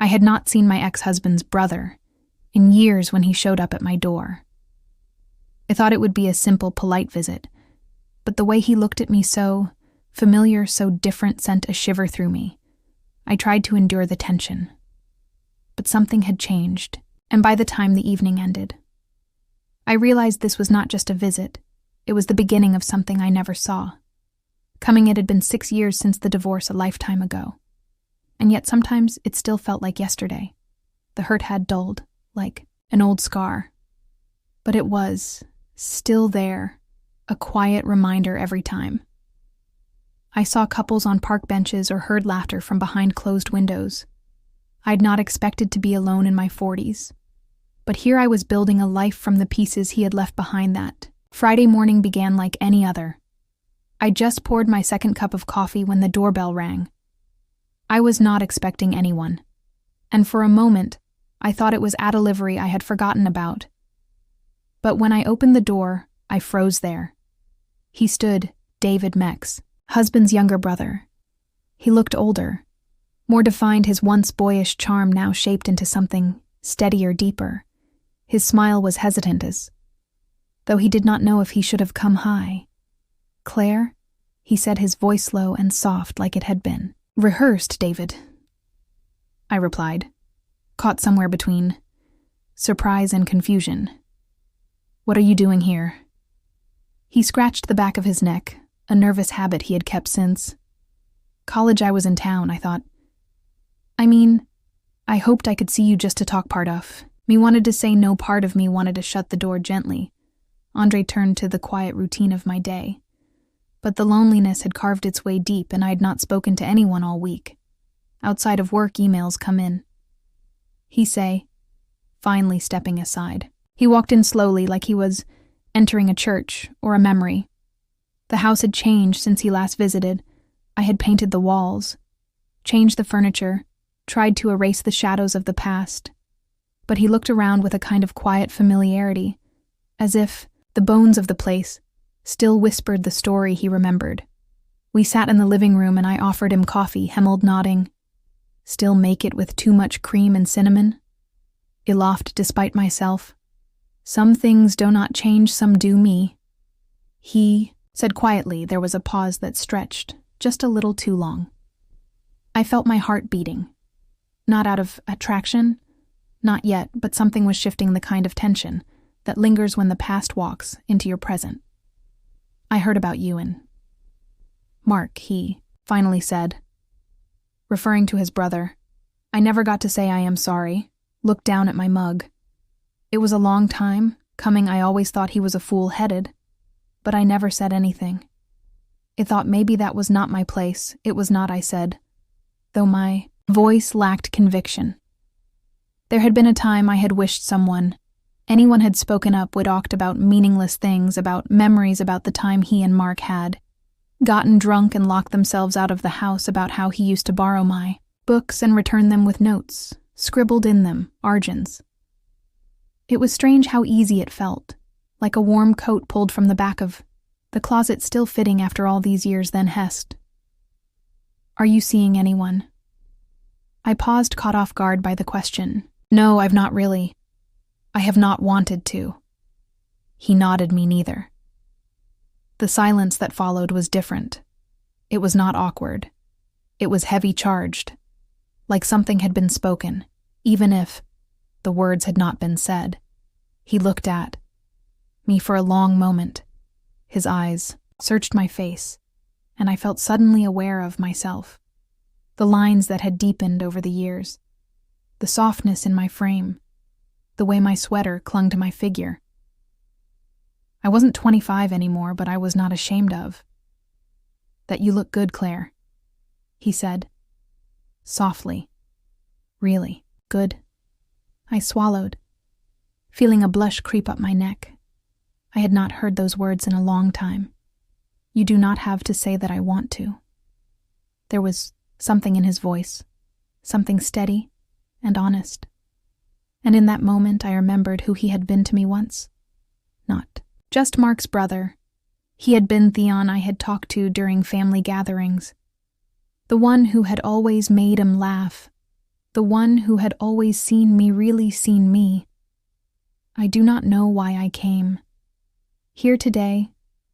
I had not seen my ex-husband's brother in years when he showed up at my door. I thought it would be a simple, polite visit, but the way he looked at me, so familiar, so different, sent a shiver through me. I tried to endure the tension. But something had changed, and by the time the evening ended, I realized this was not just a visit. It was the beginning of something I never saw. Coming, it had been 6 years since the divorce, a lifetime ago. And yet sometimes it still felt like yesterday. The hurt had dulled, like an old scar. But it was still there, a quiet reminder every time. I saw couples on park benches or heard laughter from behind closed windows. I'd not expected to be alone in my 40s. But here I was building a life from the pieces he had left behind. That Friday morning began like any other. I just poured my second cup of coffee when the doorbell rang. I was not expecting anyone, and for a moment, I thought it was a delivery I had forgotten about. But when I opened the door, I froze there. He stood, David Mex, husband's younger brother. He looked older, more defined, his once boyish charm now shaped into something steadier, deeper. His smile was hesitant, as though he did not know if he should have come high. "Claire," he said, his voice low and soft like it had been rehearsed. "David," I replied, caught somewhere between surprise and confusion. "What are you doing here?" He scratched the back of his neck, a nervous habit he had kept since college. "I was in town," I thought. I hoped I could see you just to talk." Part of me wanted to say no, part of me wanted to shut the door gently. Andre turned to the quiet routine of my day. But the loneliness had carved its way deep, and I had not spoken to anyone all week. Outside of work, emails come in. He say, finally stepping aside. He walked in slowly, like he was entering a church or a memory. The house had changed since he last visited. I had painted the walls, changed the furniture, tried to erase the shadows of the past. But he looked around with a kind of quiet familiarity, as if the bones of the place still whispered the story he remembered. We sat in the living room and I offered him coffee, Hemmold nodding. "Still make it with too much cream and cinnamon?" I laughed despite myself. "Some things do not change, some do me." He said quietly. There was a pause that stretched just a little too long. I felt my heart beating. Not out of attraction, not yet, but something was shifting, the kind of tension that lingers when the past walks into your present. "I heard about you and Mark," he finally said, referring to his brother. I never got to say I am sorry, looked down at my mug. It was a long time coming. I always thought he was a fool-headed, but I never said anything. I thought maybe that was not my place. It was not, I said, though my voice lacked conviction. There had been a time I had wished anyone had spoken up, would talked about meaningless things, about memories, about the time he and Mark had gotten drunk and locked themselves out of the house, about how he used to borrow my books and return them with notes, scribbled in them, Arjun's. It was strange how easy it felt, like a warm coat pulled from the back of the closet, still fitting after all these years. Then Hest, "Are you seeing anyone?" I paused, caught off guard by the question. "No, I've not really. I have not wanted to." He nodded. "Me neither." The silence that followed was different. It was not awkward. It was heavy, charged, like something had been spoken, even if the words had not been said. He looked at me for a long moment. His eyes searched my face, and I felt suddenly aware of myself. The lines that had deepened over the years, the softness in my frame, the way my sweater clung to my figure. I wasn't 25 anymore, but I was not ashamed of. "That you look good, Claire," he said, softly. "Really, good?" I swallowed, feeling a blush creep up my neck. I had not heard those words in a long time. "You do not have to say that I want to." There was something in his voice, something steady and honest. And in that moment I remembered who he had been to me once. Not just Mark's brother. He had been Theon I had talked to during family gatherings. The one who had always made him laugh, The one who had always seen me really seen me. I do not know why I came. Here today,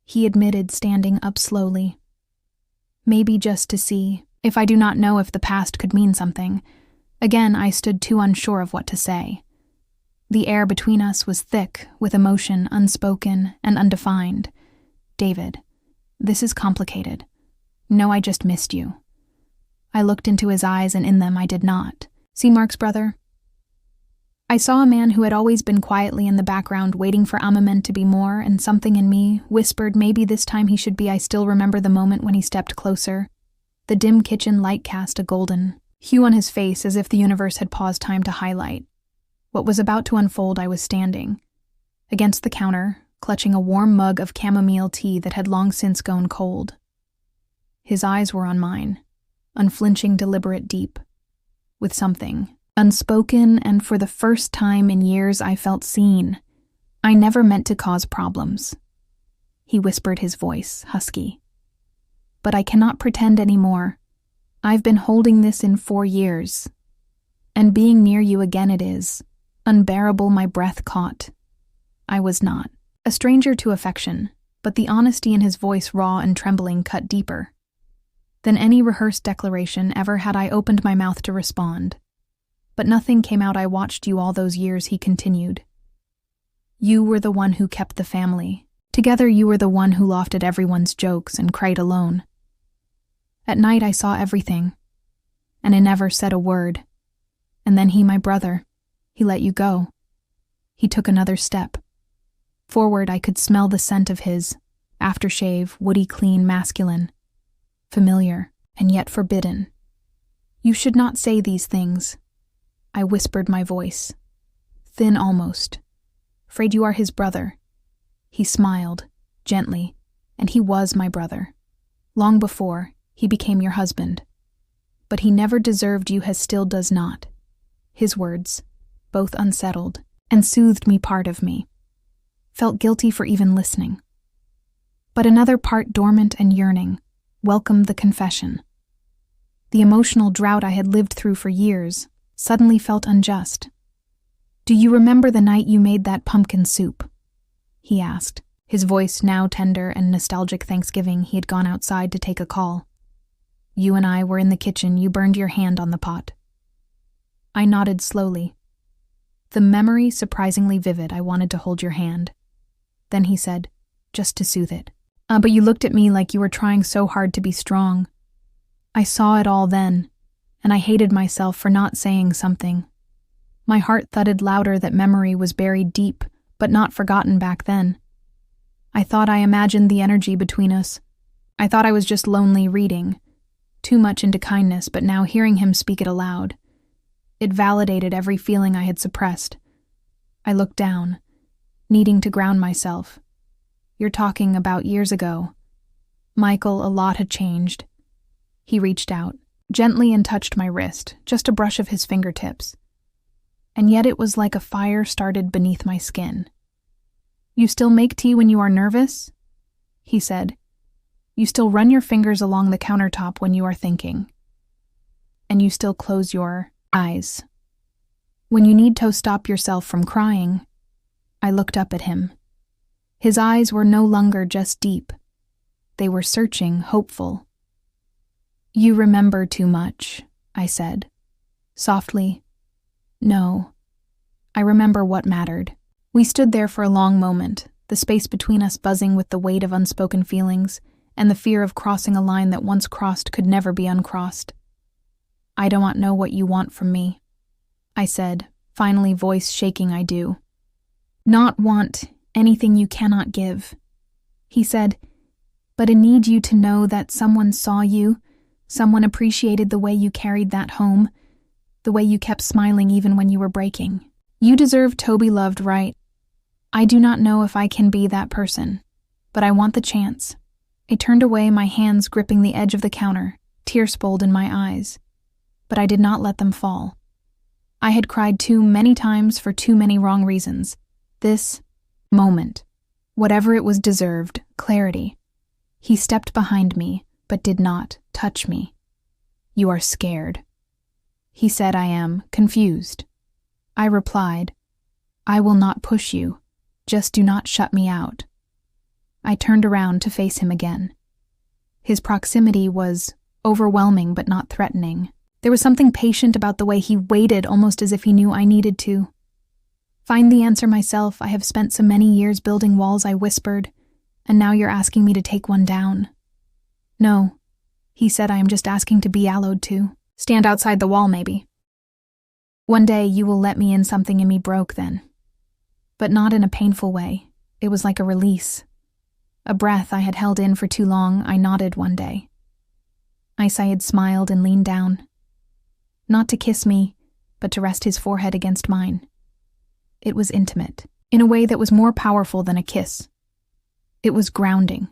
he admitted, standing up slowly. Maybe just to see, if I do not know if the past could mean something. Again, I stood too unsure of what to say. The air between us was thick with emotion unspoken and undefined. David, this is complicated. No, I just missed you. I looked into his eyes, and in them I did not see Mark's brother. I saw a man who had always been quietly in the background, waiting for Amamen to be more, and something in me whispered maybe this time he should be. I still remember the moment when he stepped closer. The dim kitchen light cast a golden hue on his face, as if the universe had paused time to highlight. What was about to unfold, I was standing against the counter, clutching a warm mug of chamomile tea that had long since gone cold. His eyes were on mine, unflinching, deliberate, deep, with something unspoken, and for the first time in years I felt seen. I never meant to cause problems. He whispered, his voice husky. But I cannot pretend anymore. I've been holding this in 4 years. And being near you again, it is unbearable. My breath caught. I was not a stranger to affection, but the honesty in his voice, raw and trembling, cut deeper than any rehearsed declaration ever had I opened my mouth to respond. But nothing came out. I watched you all those years, he continued. You were the one who kept the family together. You were the one who laughed at everyone's jokes and cried alone. At night I saw everything, and I never said a word. And then he, my brother, he let you go. He took another step forward. I could smell the scent of his aftershave, woody, clean, masculine, familiar, and yet forbidden. You should not say these things. I whispered, my voice thin almost. Afraid you are his brother. He smiled, gently, and he was my brother. Long before he became your husband. But he never deserved you, as still does not. His words, both unsettled and soothed me. Part of me felt guilty for even listening. But another part, dormant and yearning, welcomed the confession. The emotional drought I had lived through for years suddenly felt unjust. Do you remember the night you made that pumpkin soup? He asked, his voice now tender and nostalgic. Thanksgiving, he had gone outside to take a call. You and I were in the kitchen. You burned your hand on the pot. I nodded slowly. The memory surprisingly vivid. I wanted to hold your hand. Then he said, just to soothe it. But you looked at me like you were trying so hard to be strong. I saw it all then, and I hated myself for not saying something. My heart thudded louder. That memory was buried deep, but not forgotten back then. I thought I imagined the energy between us. I thought I was just lonely reading, too much into kindness, but now hearing him speak it aloud, it validated every feeling I had suppressed. I looked down, needing to ground myself. You're talking about years ago. Michael, a lot had changed. He reached out, gently, and touched my wrist, just a brush of his fingertips. And yet it was like a fire started beneath my skin. You still make tea when you are nervous? He said. You still run your fingers along the countertop when you are thinking. And you still close your eyes when you need to stop yourself from crying. I looked up at him. His eyes were no longer just deep. They were searching, hopeful. You remember too much, I said, softly. No, I remember what mattered. We stood there for a long moment, the space between us buzzing with the weight of unspoken feelings and the fear of crossing a line that once crossed could never be uncrossed. I don't know what you want from me, I said, finally, voice shaking. I do not want anything you cannot give, he said, but I need you to know that someone saw you, someone appreciated the way you carried that home, the way you kept smiling even when you were breaking. You deserve to be loved, right? I do not know if I can be that person, but I want the chance. I turned away, my hands gripping the edge of the counter, tears spoiled in my eyes, but I did not let them fall. I had cried too many times for too many wrong reasons. This moment, whatever it was, deserved clarity. He stepped behind me, but did not touch me. You are scared. He said, I am confused. I replied, I will not push you. Just do not shut me out. I turned around to face him again. His proximity was overwhelming but not threatening. There was something patient about the way he waited, almost as if he knew I needed to. Find the answer myself. I have spent so many years building walls, I whispered, and now you're asking me to take one down. No, he said, I am just asking to be allowed to. Stand outside the wall, maybe. One day you will let me in. Something in me broke then. But not in a painful way. It was like a release. A breath I had held in for too long. I nodded one day. Said smiled and leaned down. Not to kiss me, but to rest his forehead against mine. It was intimate, in a way that was more powerful than a kiss. It was grounding.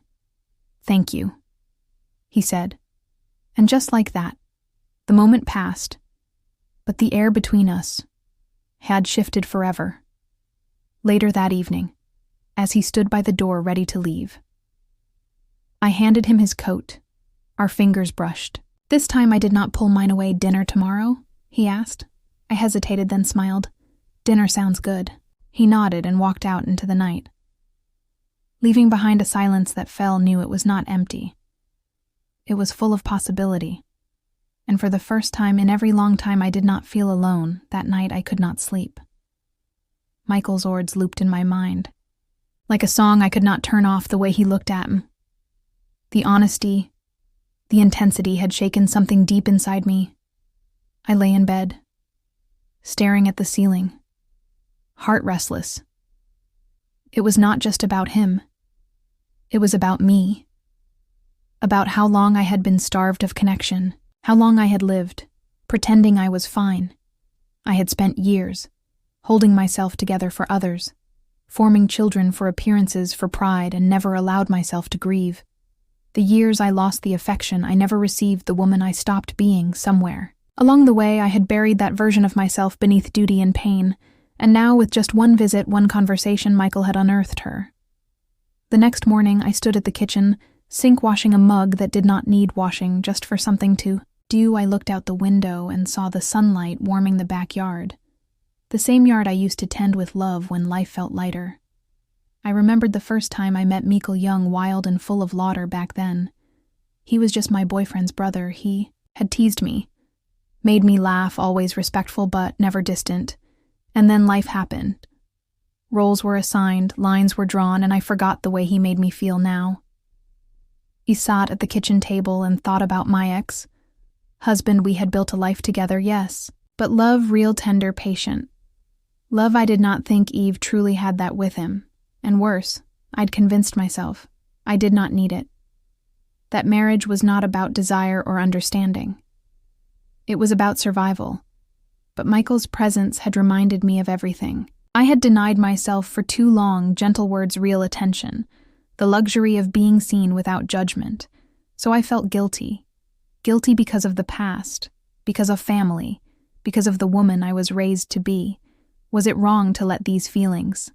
Thank you, he said. And just like that, the moment passed, but the air between us had shifted forever. Later that evening, as he stood by the door ready to leave, I handed him his coat. Our fingers brushed. This time I did not pull mine away. Dinner tomorrow? He asked. I hesitated, then smiled. Dinner sounds good. He nodded and walked out into the night. Leaving behind a silence that Fell knew it was not empty. It was full of possibility. And for the first time in every long time I did not feel alone. That night I could not sleep. Michael's words looped in my mind. Like a song I could not turn off. The way he looked at me. The honesty, the intensity had shaken something deep inside me. I lay in bed, staring at the ceiling, heart restless. It was not just about him. It was about me. About how long I had been starved of connection, how long I had lived, pretending I was fine. I had spent years, holding myself together for others, forming children for appearances, for pride, and never allowed myself to grieve. The years I lost the affection, I never received the woman I stopped being somewhere. Along the way, I had buried that version of myself beneath duty and pain, and now with just one visit, one conversation, Michael had unearthed her. The next morning, I stood at the kitchen, sink washing a mug that did not need washing, just for something to do. I looked out the window and saw the sunlight warming the backyard. The same yard I used to tend with love when life felt lighter. I remembered the first time I met Michael young, wild and full of laughter back then. He was just my boyfriend's brother. He had teased me, made me laugh, always respectful but never distant. And then life happened. Roles were assigned, lines were drawn, and I forgot the way he made me feel now. He sat at the kitchen table and thought about my ex-husband. We had built a life together, yes, but love, real, tender, patient. Love I did not think Eve truly had that with him. And worse, I'd convinced myself I did not need it. That marriage was not about desire or understanding. It was about survival. But Michael's presence had reminded me of everything. I had denied myself for too long gentle words, real attention, the luxury of being seen without judgment. So I felt guilty. Guilty because of the past, because of family, because of the woman I was raised to be. Was it wrong to let these feelings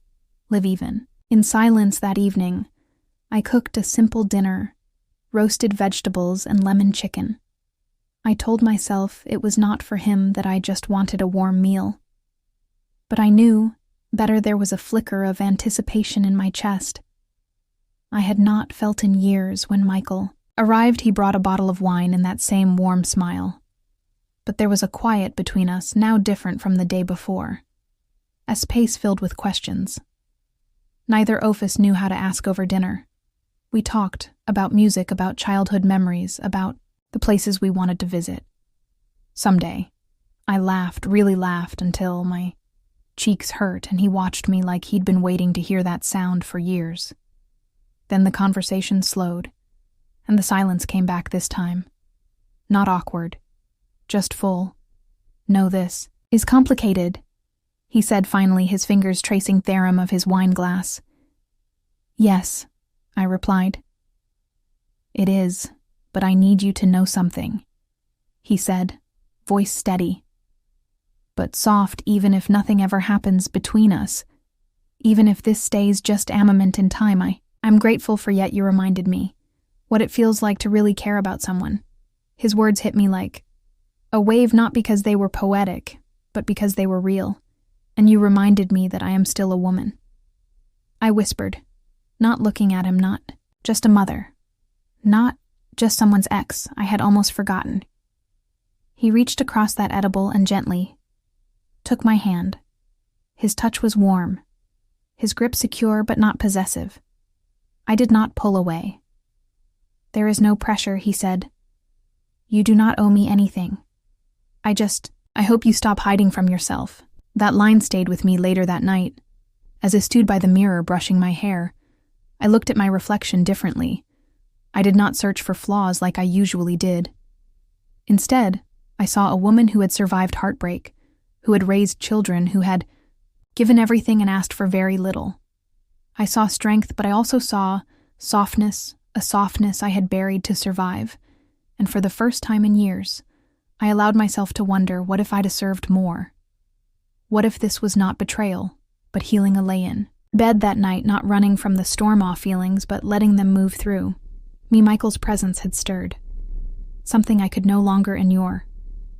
live even? In silence that evening, I cooked a simple dinner, roasted vegetables and lemon chicken. I told myself it was not for him, that I just wanted a warm meal. But I knew, better, there was a flicker of anticipation in my chest. I had not felt in years. When Michael arrived, he brought a bottle of wine and that same warm smile. But there was a quiet between us, now different from the day before. A space filled with questions. Neither of us knew how to ask over dinner. We talked about music, about childhood memories, about the places we wanted to visit. Someday, I laughed, really laughed, until my cheeks hurt, and he watched me like he'd been waiting to hear that sound for years. Then the conversation slowed, and the silence came back this time. Not awkward, just full. No, this is complicated, he said finally, his fingers tracing theorem of his wine glass. Yes, I replied. It is, but I need you to know something, he said, voice steady, but soft. Even if nothing ever happens between us, even if this stays just a moment in time, I'm grateful for yet you reminded me what it feels like to really care about someone. His words hit me like A wave not because they were poetic, but because they were real, and you reminded me that I am still a woman. I whispered, not looking at him, not just a mother, not just someone's ex I had almost forgotten. He reached across that edible and gently took my hand. His touch was warm, his grip secure but not possessive. I did not pull away. There is no pressure, he said. You do not owe me anything. I hope you stop hiding from yourself. That line stayed with me later that night. As I stood by the mirror brushing my hair, I looked at my reflection differently. I did not search for flaws like I usually did. Instead, I saw a woman who had survived heartbreak, who had raised children, who had given everything and asked for very little. I saw strength, but I also saw softness, a softness I had buried to survive. And for the first time in years, I allowed myself to wonder, what if I deserved more? What if this was not betrayal, but healing a lay-in? Bed that night, not running from the storm-off feelings, but letting them move through. Me, Michael's presence had stirred. Something I could no longer endure.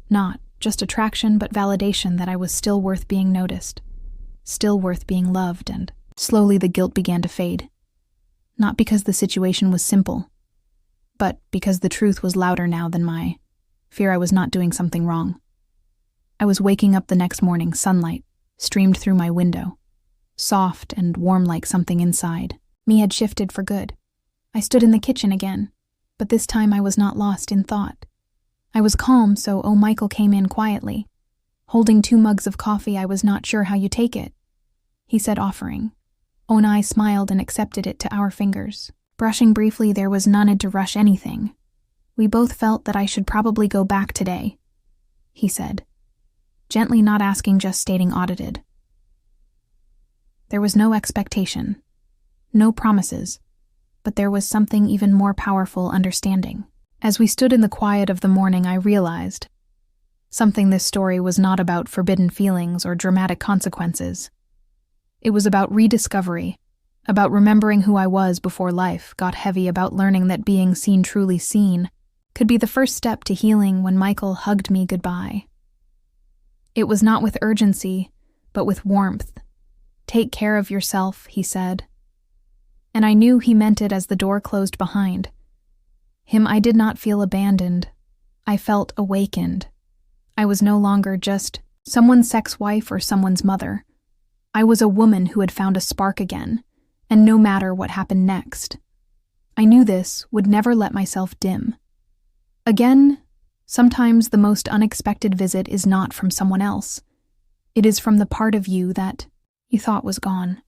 Not just attraction, but validation that I was still worth being noticed. Still worth being loved, and slowly the guilt began to fade. Not because the situation was simple, but because the truth was louder now than my fear I was not doing something wrong. I was waking up the next morning, sunlight streamed through my window, soft and warm like something inside. Me had shifted for good. I stood in the kitchen again, but this time I was not lost in thought. I was calm, so Michael came in quietly. Holding 2 mugs of coffee, I was not sure how you take it, he said, offering. And I smiled and accepted it to our fingers. Brushing briefly, there was no need to rush anything. We both felt that I should probably go back today, he said, gently, not asking, just stating audited. There was no expectation, no promises, but there was something even more powerful, understanding. As we stood in the quiet of the morning, I realized something. This story was not about forbidden feelings or dramatic consequences. It was about rediscovery, about remembering who I was before life got heavy, about learning that being seen, truly seen, could be the first step to healing. When Michael hugged me goodbye, it was not with urgency, but with warmth. Take care of yourself, he said. And I knew he meant it. As the door closed behind him, I did not feel abandoned. I felt awakened. I was no longer just someone's sex wife or someone's mother. I was a woman who had found a spark again, and no matter what happened next, I knew this would never let myself dim. Again, sometimes the most unexpected visit is not from someone else. It is from the part of you that you thought was gone.